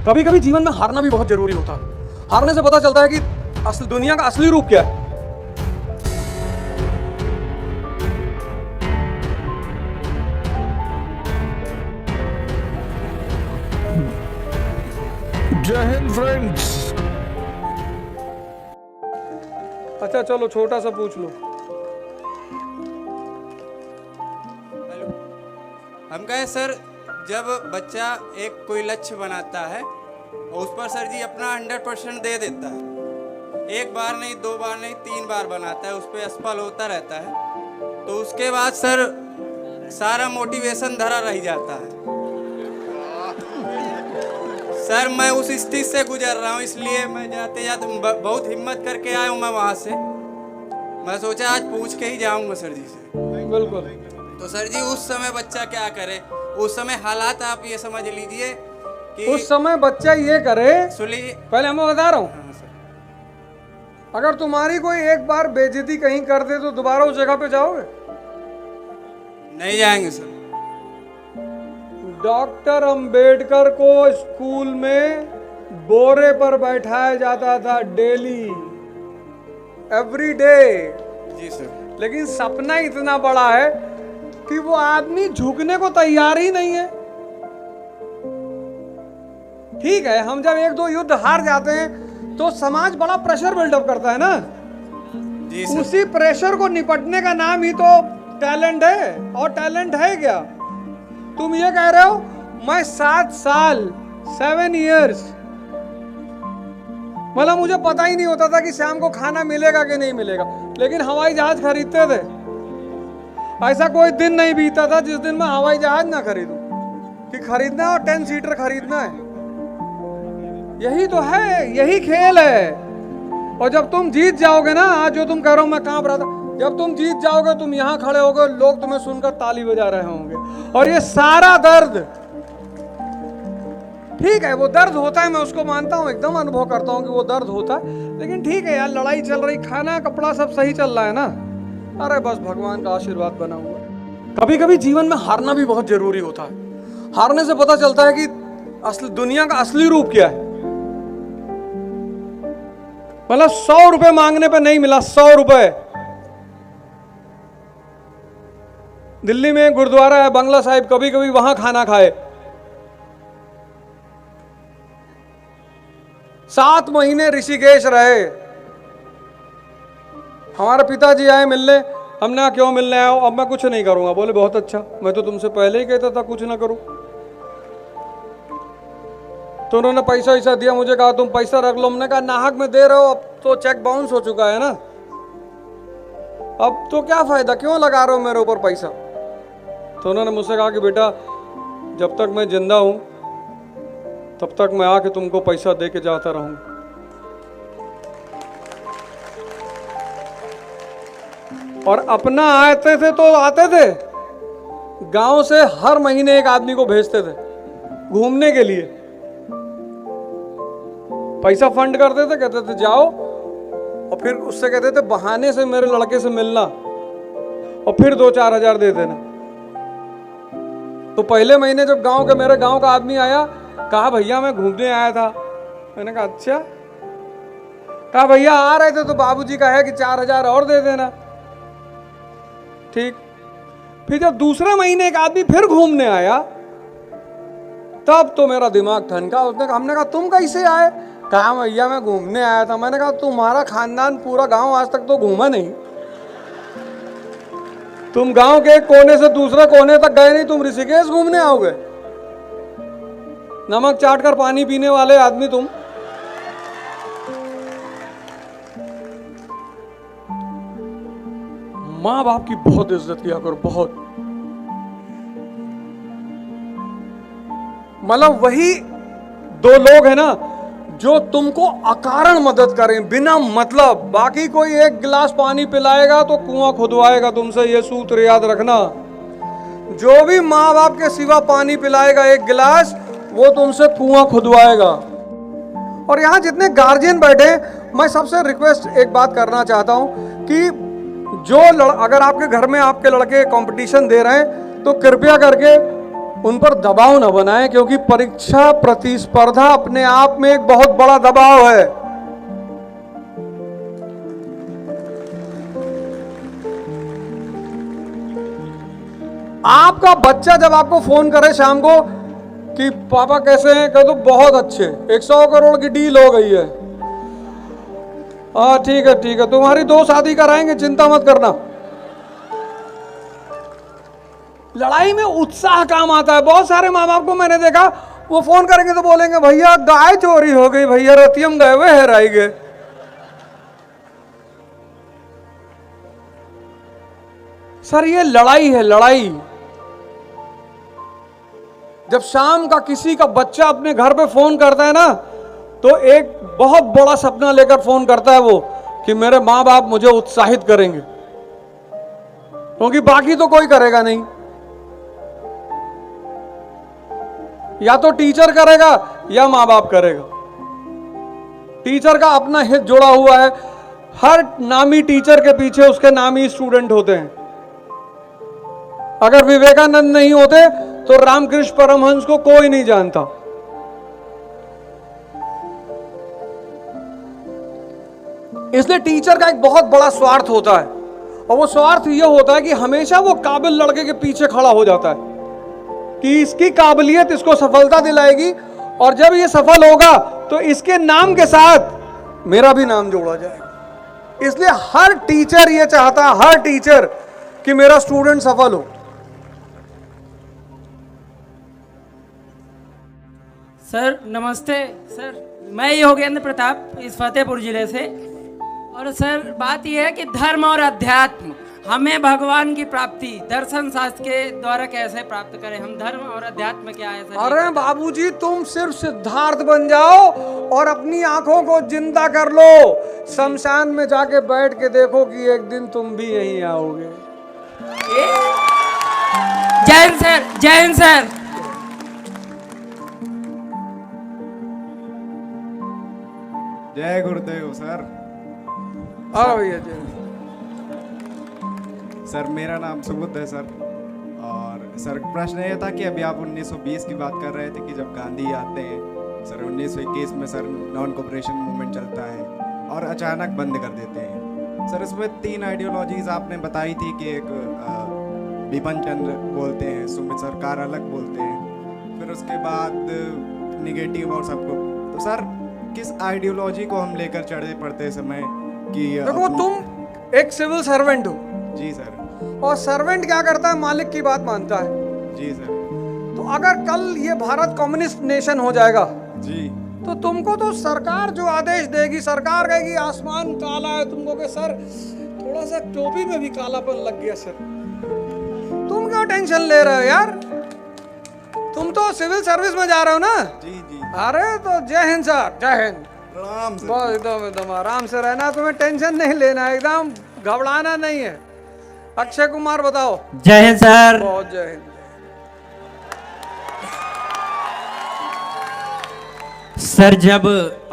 कभी कभी जीवन में हारना भी बहुत जरूरी होता है। हारने से पता चलता है कि असली दुनिया का असली रूप क्या है। जय हिंद फ्रेंड्स। अच्छा चलो छोटा सा पूछ लो। हम कहें सर, जब बच्चा एक कोई लक्ष्य बनाता है और उस पर सर जी अपना 100% दे देता है, एक बार नहीं, 2 बार नहीं, 3 बार बनाता है, उस पर असफल होता रहता है, तो उसके बाद सर सारा मोटिवेशन धरा रह जाता है। सर मैं उस स्थिति से गुजर रहा हूँ, इसलिए मैं जाते जाते बहुत हिम्मत करके आया हूँ मैं वहाँ से। मैं सोचा आज पूछ के ही जाऊँगा सर जी से। बिल्कुल। तो सर जी उस समय बच्चा क्या करे? उस समय हालात आप ये समझ लीजिए कि उस समय बच्चा ये करे, सुनिए पहले मैं बता रहा हूँ, हाँ सर। अगर तुम्हारी कोई एक बार बेइज्जती कहीं कर दे तो दोबारा उस जगह पे जाओगे? नहीं जाएंगे सर। डॉक्टर अंबेडकर को स्कूल में बोरे पर बैठाया जाता था डेली, एवरी डे, जी सर। लेकिन सपना इतना बड़ा है कि वो आदमी झुकने को तैयार ही नहीं है। ठीक है, हम जब 1-2 युद्ध हार जाते हैं तो समाज बड़ा प्रेशर बिल्डअप करता है ना, जी सर। उसी प्रेशर को निपटने का नाम ही तो टैलेंट है। और टैलेंट है क्या? तुम ये कह रहे हो मैं 7 साल 7 इयर्स, मतलब मुझे पता ही नहीं होता था कि शाम को खाना मिलेगा कि नहीं मिलेगा, लेकिन हवाई जहाज खरीदते थे। ऐसा कोई दिन नहीं बीता था जिस दिन मैं हवाई जहाज ना खरीदूं, कि खरीदना है और 10 सीटर खरीदना है। यही तो है, यही खेल है। और जब तुम जीत जाओगे ना, आज जो तुम कह रहे हो मैं कांप रहा था, जब तुम जीत जाओगे तुम यहां खड़े होगे, लोग तुम्हें सुनकर ताली बजा रहे होंगे। और ये सारा दर्द, ठीक है वो दर्द होता है, मैं उसको मानता हूं, एकदम अनुभव करता हूं कि वो दर्द होता है, लेकिन ठीक है यार, लड़ाई चल रही, खाना कपड़ा सब सही चल रहा है ना, अरे बस भगवान का आशीर्वाद बना हुआ है। कभी कभी जीवन में हारना भी बहुत जरूरी होता है। हारने से पता चलता है कि असली दुनिया का असली रूप क्या है। मतलब 100 रुपए मांगने पे नहीं मिला, 100 रुपए। दिल्ली में एक गुरुद्वारा है बंगला साहिब, कभी कभी वहां खाना खाए। 7 महीने ऋषिकेश रहे। हमारे पिताजी आए मिलने, हमने कहा क्यों मिलने आए हो? अब मैं कुछ नहीं करूंगा। बोले बहुत अच्छा, मैं तो तुमसे पहले ही कहता था कुछ ना करूं। तो उन्होंने पैसा वैसा दिया, मुझे कहा तुम पैसा रख लो। हमने कहा नाहक में दे रहे हो, अब तो चेक बाउंस हो चुका है ना, अब तो क्या फायदा, क्यों लगा रहे हो मेरे ऊपर पैसा? तो उन्होंने मुझसे कहा कि बेटा जब तक मैं जिंदा हूं तब तक मैं आके तुमको पैसा दे के जाता रहूंगा। और अपना आते थे तो आते थे, गांव से हर महीने एक आदमी को भेजते थे घूमने के लिए, पैसा फंड करते थे, कहते थे जाओ, और फिर उससे कहते थे बहाने से मेरे लड़के से मिलना, और फिर 2-4 हजार दे देना। तो पहले महीने जब मेरे गांव का आदमी आया, कहा भैया मैं घूमने आया था। मैंने कहा अच्छा। कहा भैया आ रहे थे तो बाबूजी का है कि 4 हजार और दे देना। ठीक। फिर जब दूसरे महीने एक आदमी फिर घूमने आया, तब तो मेरा दिमाग ठनका। हमने कहा तुम कैसे आए? कहा भैया मैं घूमने आया था। मैंने कहा तुम्हारा खानदान पूरा गांव आज तक तो घूमा नहीं, तुम गांव के एक कोने से दूसरे कोने तक गए नहीं, तुम ऋषिकेश घूमने आओगे? नमक चाट कर पानी पीने वाले आदमी तुम। माँ बाप की बहुत इज्जत किया करो, बहुत। मतलब वही 2 लोग हैं ना जो तुमको अकारण मदद करें, बिना मतलब। बाकी कोई एक गिलास पानी पिलाएगा तो कुआं खुदवाएगा तुमसे, ये सूत्र याद रखना। जो भी माँ बाप के सिवा पानी पिलाएगा एक गिलास, वो तुमसे कुआं खुदवाएगा। और यहाँ जितने गार्जियन बैठे, मैं सबसे रिक्वेस्ट एक बात करना चाहता हूं कि अगर आपके घर में आपके लड़के कंपटीशन दे रहे हैं तो कृपया करके उन पर दबाव न बनाएं, क्योंकि परीक्षा प्रतिस्पर्धा अपने आप में एक बहुत बड़ा दबाव है। आपका बच्चा जब आपको फोन करे शाम को कि पापा कैसे हैं, कह दो बहुत अच्छे, 100 करोड़ की डील हो गई है। हाँ ठीक है, तुम्हारी 2 शादी कराएंगे, चिंता मत करना। लड़ाई में उत्साह काम आता है। बहुत सारे माँ बाप को मैंने देखा, वो फोन करेंगे तो बोलेंगे भैया गाय चोरी हो गई, भैया रतियम गए हुए हेराई गए। सर ये लड़ाई है, लड़ाई। जब शाम का किसी का बच्चा अपने घर पे फोन करता है ना, तो एक बहुत बड़ा सपना लेकर फोन करता है वो, कि मेरे माँ बाप मुझे उत्साहित करेंगे, क्योंकि बाकी तो कोई करेगा नहीं। या तो टीचर करेगा या माँ बाप करेगा। टीचर का अपना हित जुड़ा हुआ है। हर नामी टीचर के पीछे उसके नामी स्टूडेंट होते हैं। अगर विवेकानंद नहीं होते तो रामकृष्ण परमहंस को कोई नहीं जानता। इसलिए टीचर का एक बहुत बड़ा स्वार्थ होता है, और वो स्वार्थ यह होता है कि हमेशा वो काबिल लड़के के पीछे खड़ा हो जाता है कि इसकी काबिलियत इसको सफलता दिलाएगी, और जब ये सफल होगा तो इसके नाम के साथ मेरा भी नाम जोड़ा जाएगा। इसलिए हर टीचर ये चाहता है, हर टीचर, कि मेरा स्टूडेंट सफल हो। सर नमस्ते सर, मैं योगेंद्र प्रताप इस फतेहपुर जिले से। और सर बात यह है कि धर्म और अध्यात्म, हमें भगवान की प्राप्ति दर्शन शास्त्र के द्वारा कैसे प्राप्त करें? हम धर्म और अध्यात्म क्या है सर? अरे बाबूजी, तुम सिर्फ सिद्धार्थ बन जाओ और अपनी आंखों को जिंदा कर लो। शमशान में जाके बैठ के देखो कि एक दिन तुम भी यहीं आओगे। जय हिंद सर, जय हिंद सर। जय गुरुदेव सर। हाँ भैया जय। सर मेरा नाम सुबुद्ध है सर। और सर प्रश्न ये था कि अभी आप 1920 की बात कर रहे थे कि जब गांधी आते हैं सर 1921 में सर नॉन कोऑपरेशन मूवमेंट चलता है और अचानक बंद कर देते हैं। सर इसमें 3 आइडियोलॉजीज आपने बताई थी कि एक बिपिन चंद्र बोलते हैं, सुमित सरकार अलग बोलते हैं, फिर उसके बाद निगेटिव और सबको। तो सर किस आइडियोलॉजी को हम लेकर चढ़े पड़ते समय कि देखो तुम एक सिविल सर्वेंट हो। जी सर। और सर्वेंट क्या करता है? मालिक की बात मानता है। जी सर। तो अगर कल ये भारत कम्युनिस्ट नेशन हो जाएगा जी, तो तुमको तो सरकार जो आदेश देगी, सरकार कहेगी आसमान काला है, तुमको कि सर थोड़ा सा टोपी में भी कालापन लग गया सर, तुम क्यों टेंशन ले रहे हो यार? तुम तो सिविल सर्विस में जा रहे हो ना। जी जी। अरे तो जय हिंद सर, जय हिंद। प्रणाम सर। बस एकदम आराम से रहना, तुम्हें टेंशन नहीं लेना, एकदम घबराना नहीं है। अक्षय कुमार बताओ। जय हिंद सर। बहुत जय हिंद। सर जब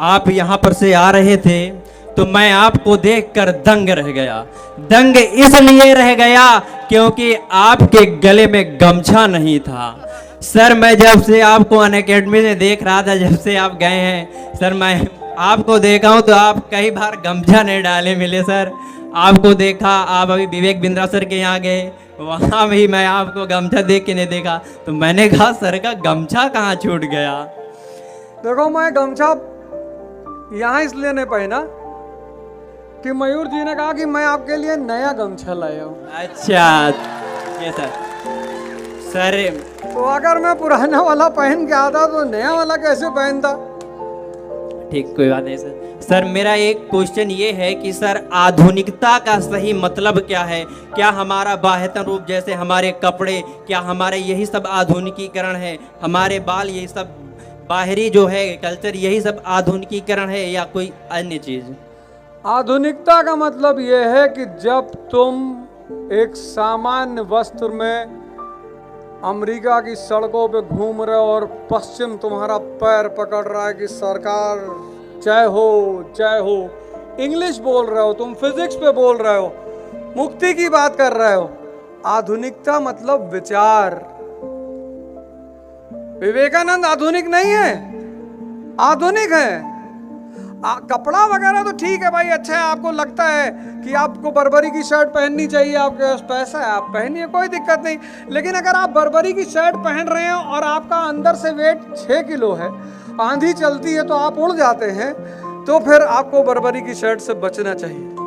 आप यहाँ पर से आ रहे थे तो मैं आपको देखकर दंग रह गया। दंग इसलिए रह गया क्योंकि आपके गले में गमछा नहीं था। सर मैं जब से आपको अनअकैडमी में देख रहा था, जब से आप गए हैं सर, मैं आपको देखा हूँ तो आप कई बार गमछा नहीं डाले मिले सर। आपको देखा, आप अभी विवेक बिंद्रा सर के यहाँ गए, वहाँ भी मैं आपको गमछा देख के नहीं देखा, तो मैंने कहा सर का गमछा कहाँ छूट गया। देखो मैं गमछा यहाँ इसलिए नहीं पहना कि मयूर जी ने कहा कि मैं आपके लिए नया गमछा लाया हूँ। अच्छा ये सर। सर तो अगर मैं पुराना वाला पहन के आता तो नया वाला कैसे पहनता? ठीक, कोई बात नहीं सर। सर मेरा एक क्वेश्चन ये है कि सर आधुनिकता का सही मतलब क्या है? क्या हमारा बाह्यतन रूप जैसे हमारे कपड़े, क्या हमारे यही सब आधुनिकीकरण है? हमारे बाल, यही सब बाहरी जो है कल्चर, यही सब आधुनिकीकरण है या कोई अन्य चीज़? आधुनिकता का मतलब यह है कि जब तुम एक सामान्य वस्त्र में अमेरिका की सड़कों पे घूम रहे हो और पश्चिम तुम्हारा पैर पकड़ रहा है कि सरकार जय हो जय हो, इंग्लिश बोल रहे हो, तुम फिजिक्स पे बोल रहे हो, मुक्ति की बात कर रहे हो। आधुनिकता मतलब विचार। विवेकानंद आधुनिक नहीं है, आधुनिक है। कपड़ा वगैरह तो ठीक है भाई, अच्छा है, आपको लगता है कि आपको बर्बरी की शर्ट पहननी चाहिए, आपके पास पैसा है आप पहनिए, कोई दिक्कत नहीं। लेकिन अगर आप बर्बरी की शर्ट पहन रहे हो और आपका अंदर से वेट 6 किलो है, आंधी चलती है तो आप उड़ जाते हैं, तो फिर आपको बर्बरी की शर्ट से बचना चाहिए।